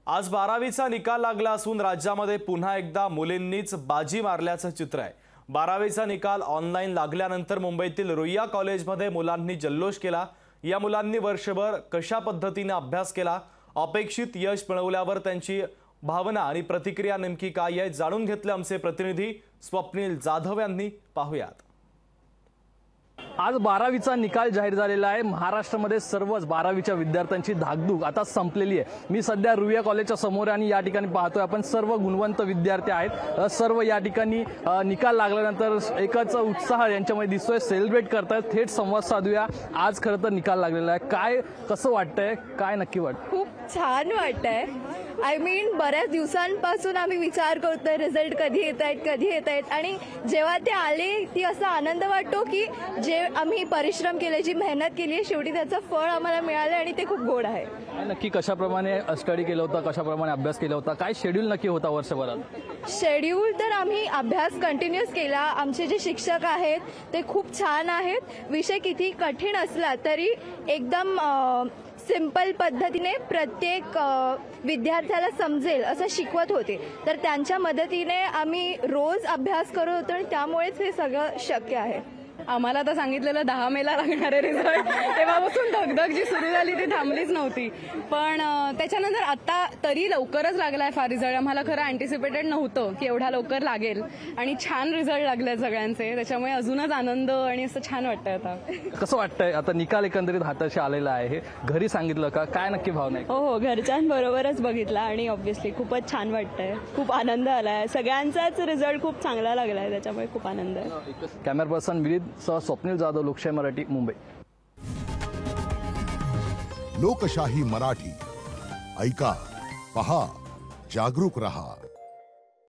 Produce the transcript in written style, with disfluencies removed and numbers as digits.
आज 12वीचा निकाल लागला असून राज्यामध्ये पुन्हा एकदा मुलींनीच बाजी मारल्याचं चित्र आहे। 12वीचा निकाल ऑनलाईन लागल्यानंतर मुंबईतील रुईया कॉलेजमध्ये मुलांनी जल्लोष केला। या मुलांनी वर्षभर कशा पद्धतीने अभ्यास केला, अपेक्षित यश मिळवल्यावर त्यांची भावना आणि प्रतिक्रिया नेमकी काय आहे जाणून घेतले आमचे प्रतिनिधी स्वप्नील जाधव यांनी। पाहूयात। आज 12वीचा निकाल जाहीर झालेला आहे। महाराष्ट्रामध्ये सर्वच 12वीच्या विद्यार्थ्यांची धाकधूक आता संपलेली आहे। मी सध्या रुईया कॉलेजच्या समोर आणि या ठिकाणी पाहतोय आपण सर्व गुणवंत विद्यार्थी आहेत। सर्व या ठिकाणी निकाल लागल्यानंतर एकच उत्साह यांच्यामध्ये दिसतोय, सेलिब्रेट करतायत। थेट संवाद साधूया। आज खरं तर निकाल लागलेला आहे, काय कसं वाटतंय, काय नक्की वाटतं? खूप छान वाटतंय। आय मीन बऱ्याच दिवसांपासून आम्ही विचार करतोय रिझल्ट कधी येत आहेत आणि जेव्हा ते आले ती असा आनंद वाटतो की जे आम्ही परिश्रम केले, जी मेहनत केली आहे, शेवटी त्याचं फळ आम्हाला मिळालं आणि ते खूप गोड आहे। नक्की कशाप्रमाणे स्टडी केलं होतं, कशाप्रमाणे अभ्यास केला होता, काय शेड्यूल नक्की होता वर्षभरात? शेड्यूल तर आम्ही अभ्यास कंटिन्यूअस केला। आमचे जे शिक्षक आहेत ते खूप छान आहेत। विषय किती कठीण असला तरी एकदम सिंपल पद्धतीने प्रत्येक विद्यार्थ्याला समजेल असं शिकवत होते। तर त्यांच्या मदतीने आम्ही रोज अभ्यास करत होतो आणि त्यामुळेच हे सगळं शक्य आहे। आम्हाला तर सांगितलेलं 10 मेला लागणारे रिझल्ट, तेव्हापासून धगधग जी सुरू झाली ती थांबलीच नव्हती। पण त्याच्यानंतर आता तरी लवकरच लागलाय फार रिझल्ट। आम्हाला खरं अँटिसिपेटेड नव्हतं की एवढा लवकर लागेल आणि छान रिझल्ट लागले सगळ्यांचे, त्याच्यामुळे अजूनच आनंद आणि असं छान वाटतंय। आता कसं वाटतंय? आता निकाल एकंदरीत हाताशी आलेला आहे, घरी सांगितलं का, काय नक्की भावना आहे? हो, घरच्यांबरोबरच बघितला आणि ऑब्व्हियसली खूपच छान वाटतंय, खूप आनंद आलाय। सगळ्यांचाच रिझल्ट खूप चांगला लागलाय, त्याच्यामुळे खूप आनंद आहे। कॅमेरा पर्सन विविध सह स्वप्नील जाधव, लोकशाही मराठी, मुंबई। लोकशाही मराठी, ऐका, पहा, जागरूक रहा।